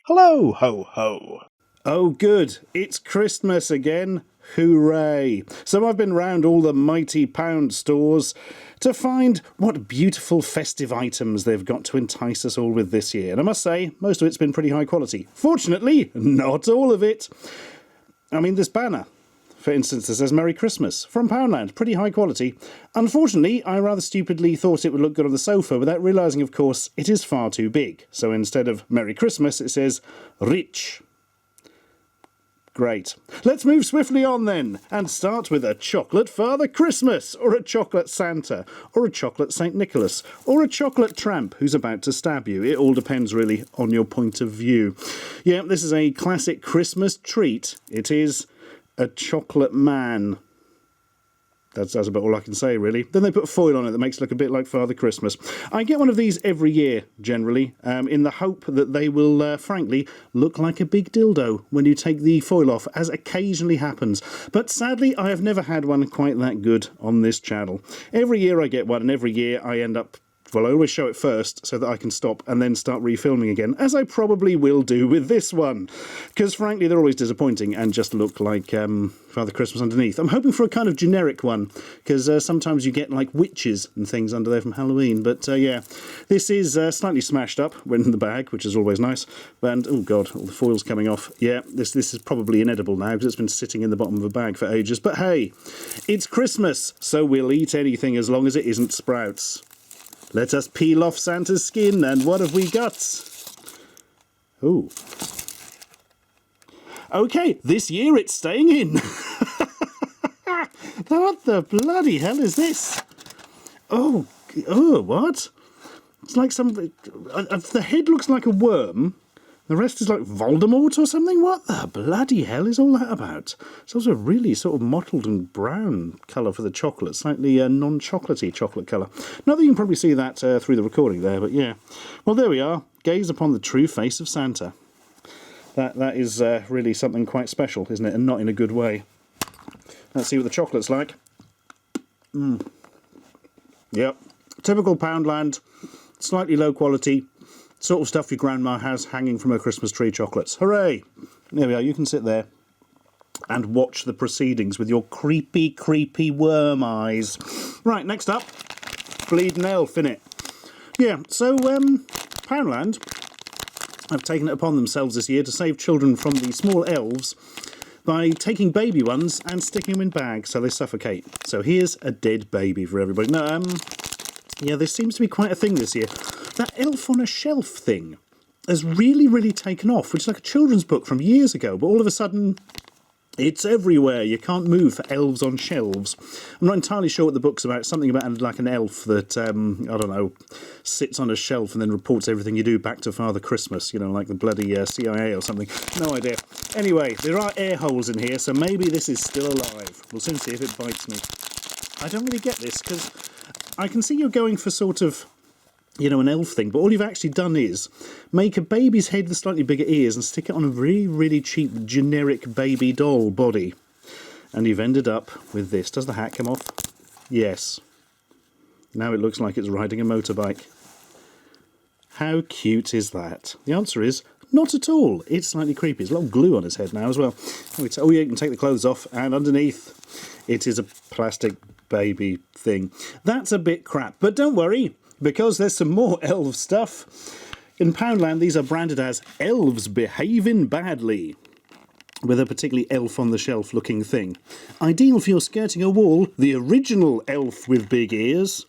Hello, ho, ho. Oh, good. It's Christmas again. Hooray. So I've been round all the mighty pound stores to find what beautiful festive items they've got to entice us all with this year. And I must say, most of it's been pretty high quality. Fortunately, not all of it. I mean, this banner, for instance, that says Merry Christmas from Poundland, pretty high quality. Unfortunately, I rather stupidly thought it would look good on the sofa without realising, of course, it is far too big. So instead of Merry Christmas, it says Rich. Great. Let's move swiftly on then, and start with a chocolate Father Christmas, or a chocolate Santa, or a chocolate St. Nicholas, or a chocolate tramp who's about to stab you. It all depends really on your point of view. Yeah, this is a classic Christmas treat. It is a chocolate man. That's about all I can say, really. Then they put foil on it that makes it look a bit like Father Christmas. I get one of these every year, generally, in the hope that they will, frankly, look like a big dildo when you take the foil off, as occasionally happens. But sadly, I have never had one quite that good on this channel. Every year I get one, and every year I end up... Well, I always show it first so that I can stop and then start refilming again, as I probably will do with this one. Because, frankly, they're always disappointing and just look like Father Christmas underneath. I'm hoping for a kind of generic one, because sometimes you get, like, witches and things under there from Halloween. But, yeah, this is slightly smashed up when in the bag, which is always nice. And, oh, God, all the foil's coming off. Yeah, this is probably inedible now, because it's been sitting in the bottom of a bag for ages. But, hey, it's Christmas, so we'll eat anything as long as it isn't sprouts. Let us peel off Santa's skin, and what have we got? Ooh. Okay, this year it's staying in. What the bloody hell is this? Oh, what? It's like some... the head looks like a worm. The rest is like Voldemort or something? What the bloody hell is all that about? It's also a really sort of mottled and brown colour for the chocolate, slightly non-chocolatey chocolate colour. Not that you can probably see that through the recording there, but yeah. Well, there we are. Gaze upon the true face of Santa. That is really something quite special, isn't it? And not in a good way. Let's see what the chocolate's like. Yep. Typical Poundland, slightly low quality. Sort of stuff your grandma has hanging from her Christmas tree chocolates. Hooray! There we are, you can sit there and watch the proceedings with your creepy, creepy worm eyes. Right, next up, bleeding elf, innit? Yeah, so, Poundland have taken it upon themselves this year to save children from the small elves by taking baby ones and sticking them in bags so they suffocate. So here's a dead baby for everybody. No, yeah, this seems to be quite a thing this year. That elf on a shelf thing has really, really taken off, which is like a children's book from years ago, but all of a sudden it's everywhere. You can't move for elves on shelves. I'm not entirely sure what the book's about. Something about like an elf that, I don't know, sits on a shelf and then reports everything you do back to Father Christmas, you know, like the bloody CIA or something. No idea. Anyway, there are air holes in here, so maybe this is still alive. We'll soon see if it bites me. I don't really get this, because I can see you're going for sort of, you know, an elf thing, but all you've actually done is make a baby's head with slightly bigger ears and stick it on a really, really cheap, generic baby doll body. And you've ended up with this. Does the hat come off? Yes. Now it looks like it's riding a motorbike. How cute is that? The answer is not at all. It's slightly creepy. There's a lot of glue on his head now as well. Oh yeah, you can take the clothes off, and underneath it is a plastic baby thing. That's a bit crap, but don't worry, because there's some more elf stuff. In Poundland, these are branded as Elves Behaving Badly, with a particularly elf-on-the-shelf looking thing. Ideal for your skirting a wall, the original elf with big ears.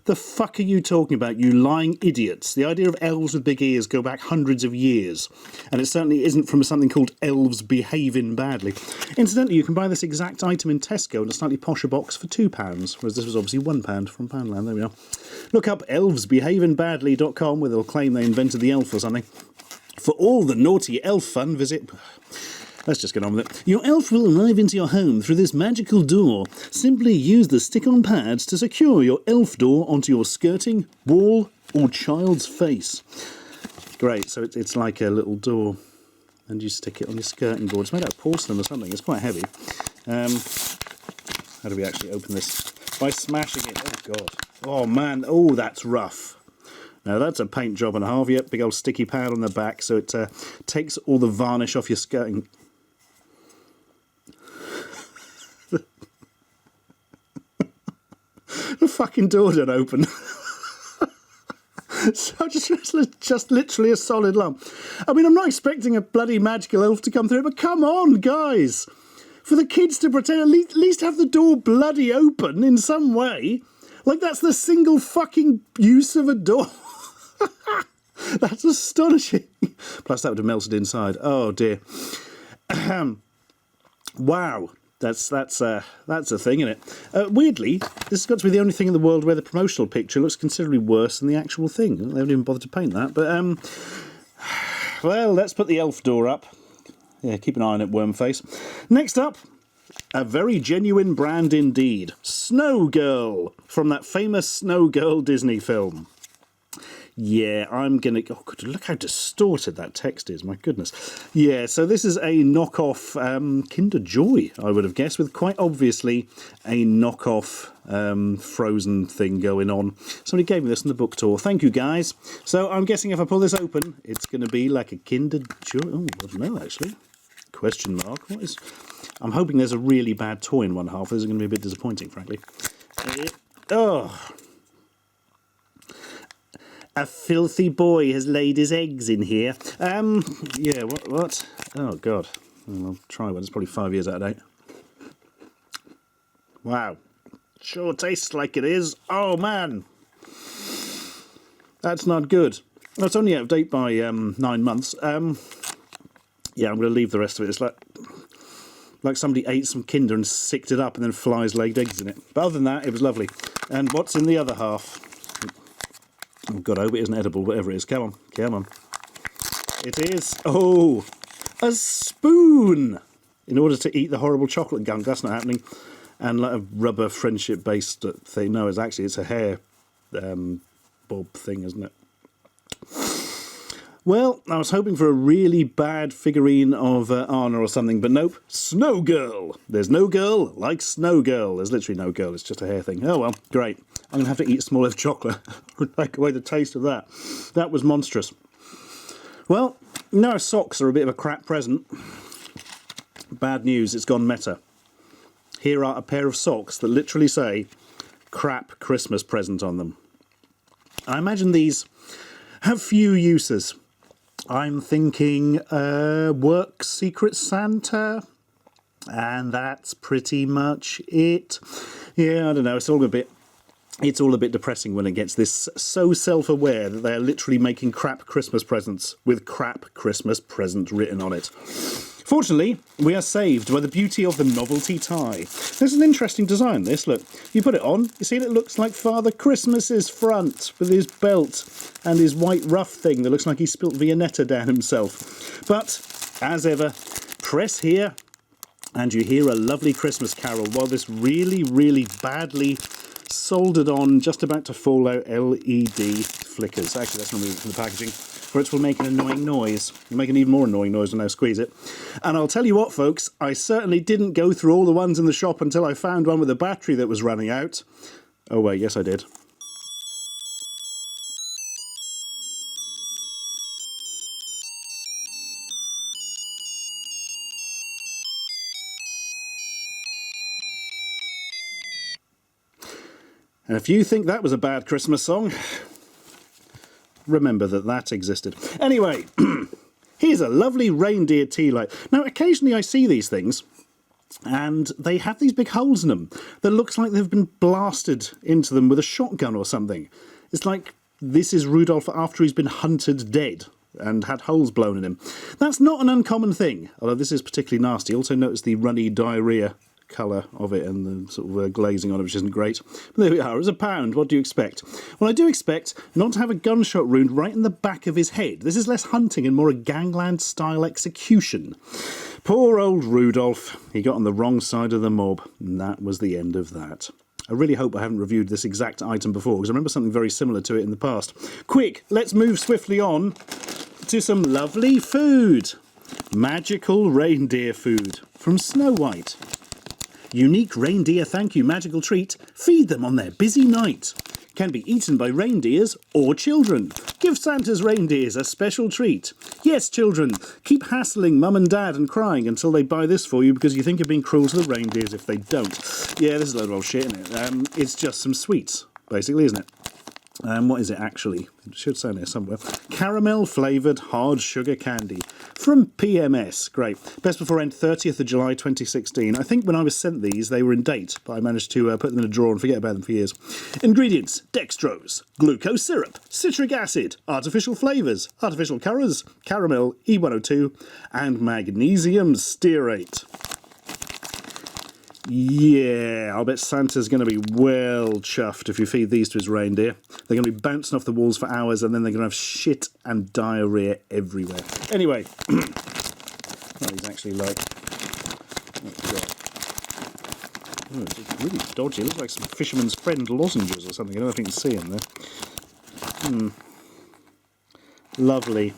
The fuck are you talking about, you lying idiots? The idea of elves with big ears go back hundreds of years, and it certainly isn't from something called Elves Behaving Badly. Incidentally, you can buy this exact item in Tesco in a slightly posher box for £2, whereas this was obviously £1 from Poundland. There we are. Look up elvesbehavingbadly.com, where they'll claim they invented the elf or something. For all the naughty elf fun, visit... Let's just get on with it. Your elf will arrive into your home through this magical door. Simply use the stick-on pads to secure your elf door onto your skirting, wall, or child's face. Great, so it's like a little door, and you stick it on your skirting board. It's made out of porcelain or something. It's quite heavy. How do we actually open this? By smashing it. Oh, God. Oh man, oh that's rough. Now that's a paint job and a half. Yep, big old sticky pad on the back, so it takes all the varnish off your skirting. The fucking door don't open. So just literally a solid lump. I mean, I'm not expecting a bloody magical elf to come through, but come on, guys. For the kids to pretend, at least have the door bloody open in some way. Like, that's the single fucking use of a door. That's astonishing. Plus, that would have melted inside. Oh, dear. Wow. That's a thing, isn't it? Weirdly, this has got to be the only thing in the world where the promotional picture looks considerably worse than the actual thing. They haven't even bothered to paint that. But, well, let's put the elf door up. Yeah, keep an eye on it, Wormface. Next up, a very genuine brand indeed. Snow Girl, from that famous Snow Girl Disney film. Yeah, I'm going to... Oh, God, look how distorted that text is, my goodness. Yeah, so this is a knockoff Kinder Joy, I would have guessed, with quite obviously a knockoff Frozen thing going on. Somebody gave me this in the book tour. Thank you, guys. So I'm guessing if I pull this open, it's going to be like a Kinder Joy... Oh, I don't know, actually. Question mark. What is... I'm hoping there's a really bad toy in one half. This is going to be a bit disappointing, frankly. Oh... A filthy boy has laid his eggs in here. Yeah, what? Oh, God. I'll try one. It's probably 5 years out of date. Wow. Sure tastes like it is. Oh, man. That's not good. Well, it's only out of date by 9 months. Yeah, I'm going to leave the rest of it. It's like somebody ate some Kinder and sicked it up and then flies laid eggs in it. But other than that, it was lovely. And what's in the other half? Oh, God, I hope it isn't edible, whatever it is. Come on, come on. It is. Oh, a spoon! In order to eat the horrible chocolate gunk. That's not happening. And like a rubber friendship-based thing. No, it's a hair bob thing, isn't it? Well, I was hoping for a really bad figurine of Anna or something, but nope. Snow Girl! There's no girl like Snow Girl. There's literally no girl, it's just a hair thing. Oh well, great. I'm going to have to eat some more of chocolate. Take away the taste of that. That was monstrous. Well, now socks are a bit of a crap present. Bad news, it's gone meta. Here are a pair of socks that literally say crap Christmas present on them. I imagine these have few uses. I'm thinking work Secret Santa, and that's pretty much it. Yeah, I don't know, it's all a bit depressing when it gets this so self-aware that they're literally making crap Christmas presents with crap Christmas present written on it. Fortunately, we are saved by the beauty of the novelty tie. This is an interesting design, this. Look, you put it on, you see it looks like Father Christmas's front with his belt and his white ruff thing that looks like he spilt Viennetta down himself. But, as ever, press here and you hear a lovely Christmas carol while this really, really badly soldered on, just about to fall out LED flickers. Actually, that's not moving from the packaging, or it will make an annoying noise. It'll make an even more annoying noise when I squeeze it. And I'll tell you what, folks, I certainly didn't go through all the ones in the shop until I found one with a battery that was running out. Oh wait, yes I did. And if you think that was a bad Christmas song, remember that existed. Anyway, here's a lovely reindeer tea light. Now, occasionally I see these things, and they have these big holes in them that looks like they've been blasted into them with a shotgun or something. It's like this is Rudolph after he's been hunted dead and had holes blown in him. That's not an uncommon thing, although this is particularly nasty. Also notice the runny diarrhea colour of it and the sort of glazing on it, which isn't great. But there we are. It was £1. What do you expect? Well, I do expect not to have a gunshot wound right in the back of his head. This is less hunting and more a gangland-style execution. Poor old Rudolph. He got on the wrong side of the mob, and that was the end of that. I really hope I haven't reviewed this exact item before, because I remember something very similar to it in the past. Quick, let's move swiftly on to some lovely food. Magical reindeer food from Snow White. Unique reindeer thank you magical treat. Feed them on their busy night. can be eaten by reindeers or children. Give Santa's reindeers a special treat. Yes, children, keep hassling mum and dad and crying until they buy this for you because you think you're being cruel to the reindeers if they don't. Yeah, this is a load of old shit, isn't it? It's just some sweets, basically, isn't it? What is it actually? It should say there somewhere. Caramel flavoured hard sugar candy from PMS. Great. Best before end 30th of July 2016. I think when I was sent these, they were in date, but I managed to put them in a drawer and forget about them for years. Ingredients: dextrose, glucose syrup, citric acid, artificial flavours, artificial colours, caramel, E102, and magnesium stearate. Yeah, I'll bet Santa's going to be well chuffed if you feed these to his reindeer. They're going to be bouncing off the walls for hours and then they're going to have shit and diarrhoea everywhere. Anyway, what he's actually like. Oh, God. Oh, it's really dodgy. It looks like some Fisherman's Friend lozenges or something. I don't know if you can see them there. Lovely.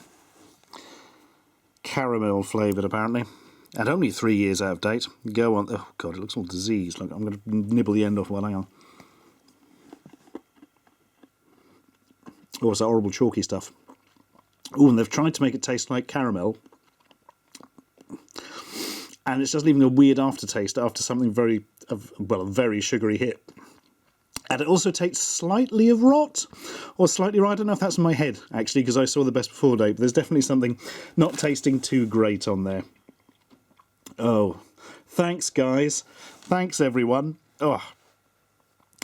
Caramel flavoured, apparently. And only 3 years out of date. Go on. Oh, God, it looks all diseased. Look, I'm going to nibble the end off one. Hang on. Oh, it's that horrible chalky stuff. Oh, and they've tried to make it taste like caramel. And it's just leaving a weird aftertaste after something a very sugary hit. And it also tastes slightly of rot, or slightly rot. I don't know if that's in my head, actually, because I saw the best before date. But there's definitely something not tasting too great on there. Oh, thanks, guys. Thanks, everyone. Oh,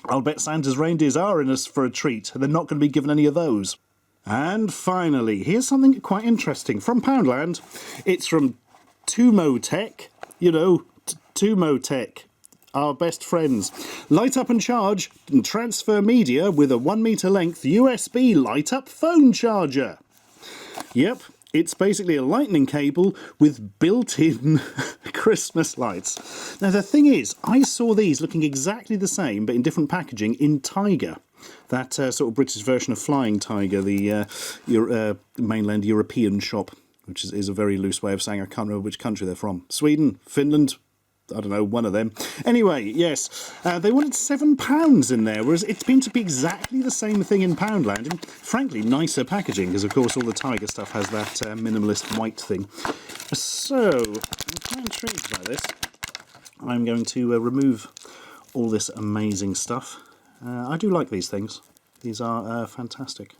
I'll bet Santa's reindeers are in us for a treat. They're not going to be given any of those. And finally, here's something quite interesting from Poundland. It's from Tumotech. You know, Tumotech. Our best friends. Light up and charge and transfer media with a 1 metre length USB light-up phone charger. Yep. It's basically a lightning cable with built-in Christmas lights. Now, the thing is, I saw these looking exactly the same, but in different packaging, in Tiger. That sort of British version of Flying Tiger, the mainland European shop, which is a very loose way of saying I can't remember which country they're from. Sweden, Finland, I don't know, one of them. Anyway, yes, they wanted £7 in there, whereas it's been to be exactly the same thing in Poundland, and frankly, nicer packaging, because of course all the Tiger stuff has that minimalist white thing. So, I'm quite intrigued by this. I'm going to remove all this amazing stuff. I do like these things. These are fantastic.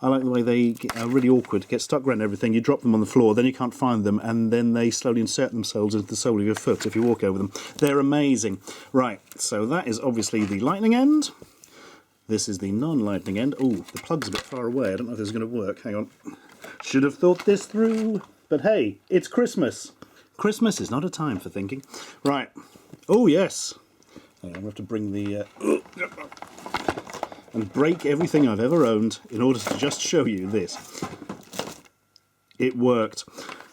I like the way they are really awkward, get stuck around everything, you drop them on the floor, then you can't find them, and then they slowly insert themselves into the sole of your foot if you walk over them. They're amazing. Right, so that is obviously the lightning end. This is the non-lightning end. Oh, the plug's a bit far away, I don't know if this is going to work. Hang on. Should have thought this through. But hey, it's Christmas. Christmas is not a time for thinking. Right. Oh, yes. I'm going to have to bring the... and break everything I've ever owned in order to just show you this. It worked.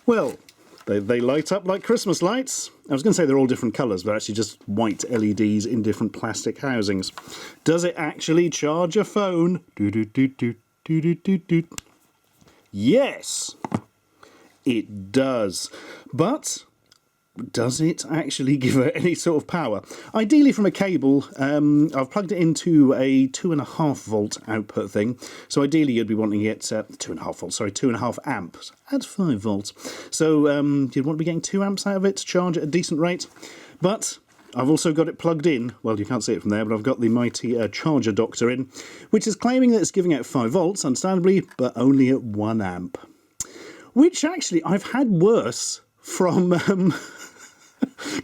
Well, they light up like Christmas lights. I was going to say they're all different colours, but actually just white LEDs in different plastic housings. Does it actually charge a phone? Yes, it does. But does it actually give it any sort of power? Ideally from a cable. I've plugged it into a 2.5 volt output thing, so ideally you'd be wanting it 2.5 amps at 5 volts, so you'd want to be getting 2 amps out of it to charge at a decent rate. But I've also got it plugged in, well, you can't see it from there, but I've got the mighty charger doctor in, which is claiming that it's giving out 5 volts, understandably, but only at 1 amp, which actually I've had worse from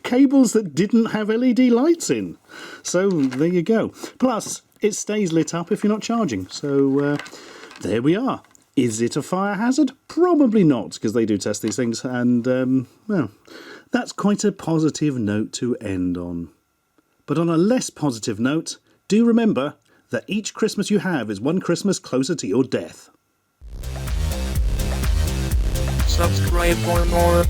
cables that didn't have LED lights in. So there you go. Plus, it stays lit up if you're not charging. So there we are. Is it a fire hazard? Probably not, because they do test these things. And, well, that's quite a positive note to end on. But on a less positive note, do remember that each Christmas you have is one Christmas closer to your death. Subscribe for more.